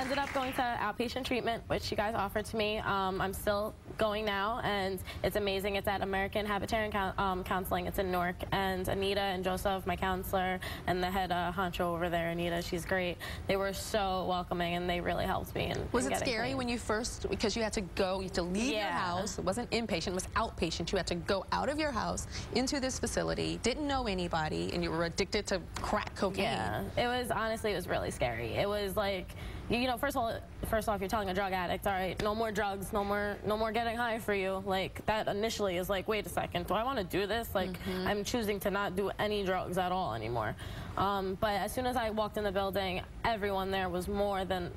ended up going to outpatient treatment, which you guys offered to me. I'm still going now, and it's amazing. It's at American Habitarian Counseling. It's in Newark, and Anita and Joseph, my counselor, and the head honcho over there, Anita, she's great. They were so welcoming, and they really helped me. Was it scary when you first, because you had to leave your house? It wasn't inpatient, it was outpatient. You had to go out of your house into this facility, didn't know anybody, and you were addicted to crack cocaine. Yeah, it was, honestly, it was really scary. It was like, you know, first off, you're telling a drug addict, all right, no more drugs, no more getting high for you. Like, that initially is like, wait a second, do I want to do this? Like, I'm choosing to not do any drugs at all anymore. But as soon as I walked in the building, everyone there was more than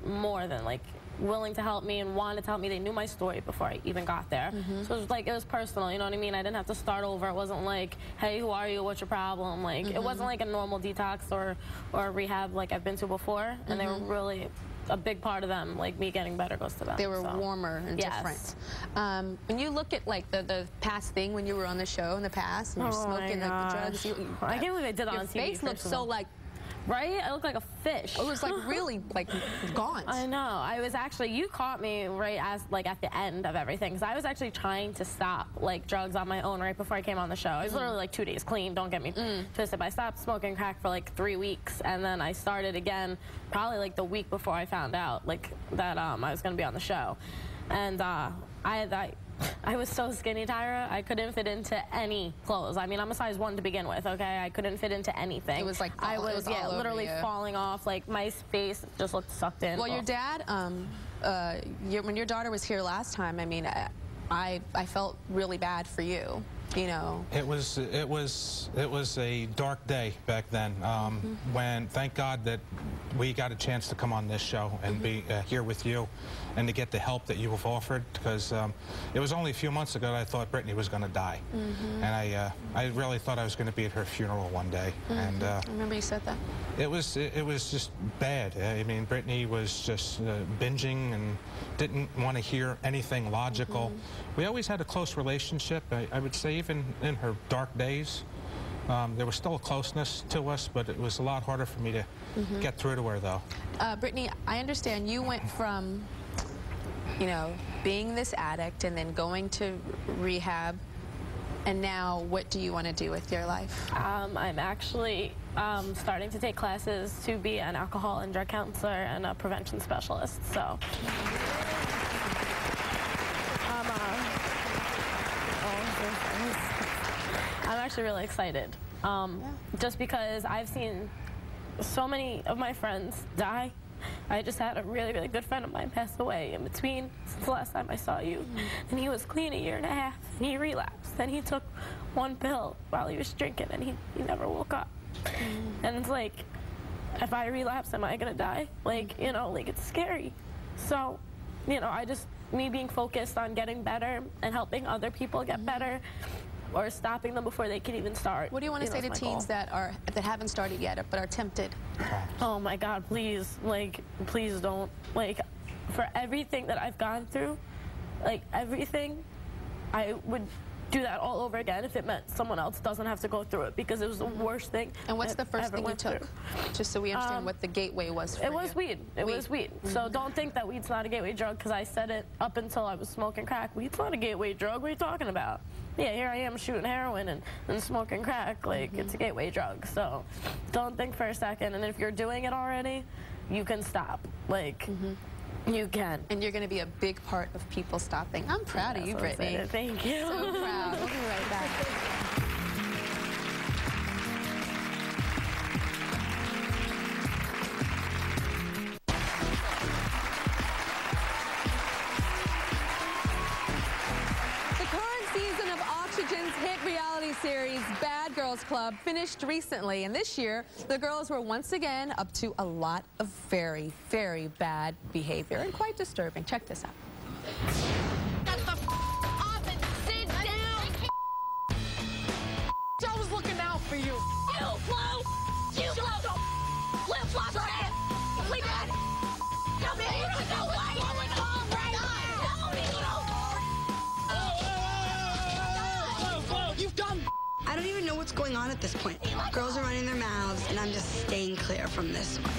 like willing to help me and wanted to help me. They knew my story before I even got there. So it was like, it was personal, you know what I mean? I didn't have to start over. It wasn't like, hey, who are you? What's your problem? Like, it wasn't like a normal detox or rehab like I've been to before. And they were really a big part of them, like me getting better goes to them. They were warmer and different. When you look at like the past thing when you were on the show in the past and you're smoking the drugs, I can't believe I did that on TV. Your face looked so like, right? I look like a fish. It was like really like gaunt. I know. I was actually, you caught me right as like at the end of everything, because I was actually trying to stop like drugs on my own right before I came on the show. I was literally like 2 days clean, don't get me twisted. But I stopped smoking crack for like 3 weeks, and then I started again probably like the week before I found out like that I was going to be on the show. And I was so skinny, Tyra, I couldn't fit into any clothes. I mean, I'm a size 1 to begin with, okay? I couldn't fit into anything. It was like, I was literally falling off. Like, my face just looked sucked in. Well, your dad, when your daughter was here last time, I mean, I felt really bad for you. You know, it was a dark day back then. When, thank God that we got a chance to come on this show and be here with you, and to get the help that you have offered, because it was only a few months ago that I thought Brittany was going to die, and I really thought I was going to be at her funeral one day. And I remember you said that. It was just bad. I mean, Brittany was just binging and didn't want to hear anything logical. We always had a close relationship. I would say even in her dark days, there was still a closeness to us, but it was a lot harder for me to get through to her, though. Brittany, I understand you went from, you know, being this addict and then going to rehab, and now what do you want to do with your life? I'm actually starting to take classes to be an alcohol and drug counselor and a prevention specialist. So. I'm actually really excited, just because I've seen so many of my friends die. I just had a really, really good friend of mine pass away in between since the last time I saw you. And he was clean 1.5 years, and he relapsed. Then he took 1 pill while he was drinking, and he never woke up. And it's like, if I relapse, am I gonna die? Like, you know, like, it's scary. So, you know, me being focused on getting better and helping other people get better, or stopping them before they can even start. What do you want to say to teens that haven't started yet but are tempted? Oh my God, please, like, please don't. Like, for everything that I've gone through, like, everything, I would do that all over again if it meant someone else doesn't have to go through it, because it was the worst thing. And what's the first thing you took? Just so we understand what the gateway was for you. It was weed. It was weed. So don't think that weed's not a gateway drug, because I said it up until I was smoking crack. Weed's not a gateway drug. What are you talking about? Yeah, here I am shooting heroin and smoking crack. Like, it's a gateway drug. So don't think for a second. And if you're doing it already, you can stop. Like, you can. And you're going to be a big part of people stopping. I'm proud of you, Brittany. Thank you. So proud. We'll be right back. Series Bad Girls Club finished recently, and this year the girls were once again up to a lot of very, very bad behavior and quite disturbing. Check this out. Get the off and sit down. I was looking out for you. You Flo. You Flo. Flip flop. Flip that. Come here. You know what's going on right now. You've done. I don't even know what's going on at this point. Girls are running their mouths, and I'm just staying clear from this one.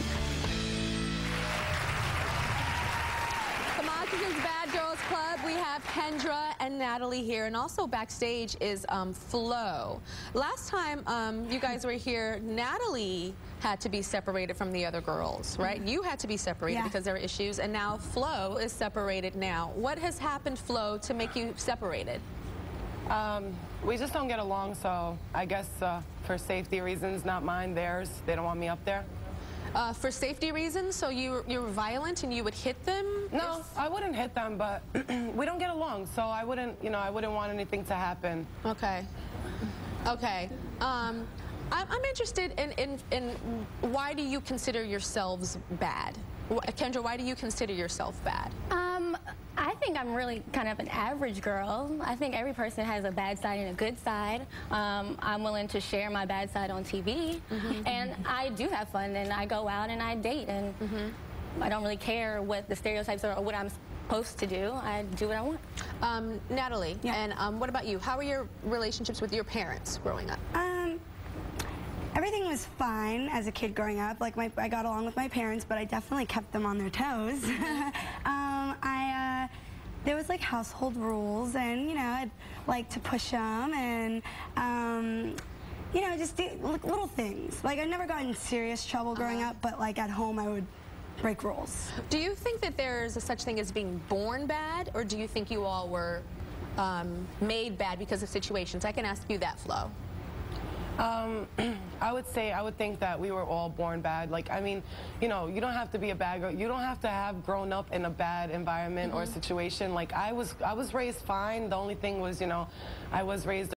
Washington's Bad Girls Club. We have Kendra and Natalie here, and also backstage is Flo. Last time you guys were here, Natalie had to be separated from the other girls, right? You had to be separated because there were issues, and now Flo is separated now. What has happened, Flo, to make you separated? We just don't get along, so I guess for safety reasons, not mine, theirs. They don't want me up there. For safety reasons, so you were violent and you would hit them? No, I wouldn't hit them, but we don't get along, so I wouldn't, I wouldn't want anything to happen. Okay. Okay. I'm interested in why do you consider yourselves bad? Kendra, why do you consider yourself bad? I think I'm really kind of an average girl. I think every person has a bad side and a good side. I'm willing to share my bad side on TV, and I do have fun, and I go out and I date, and I don't really care what the stereotypes are or what I'm supposed to do. I do what I want. Natalie, and what about you? How were your relationships with your parents growing up? Everything was fine as a kid growing up. Like, I got along with my parents, but I definitely kept them on their toes. There was like household rules, and I'd like to push them, and just do little things. Like, I never got in serious trouble growing up, but like at home I would break rules. Do you think that there's a such thing as being born bad, or do you think you all were made bad because of situations? I can ask you that, Flo. I would think that we were all born bad. Like, I mean, you don't have to be a bad girl. You don't have to have grown up in a bad environment or situation. Like, I was raised fine. The only thing was, I was raised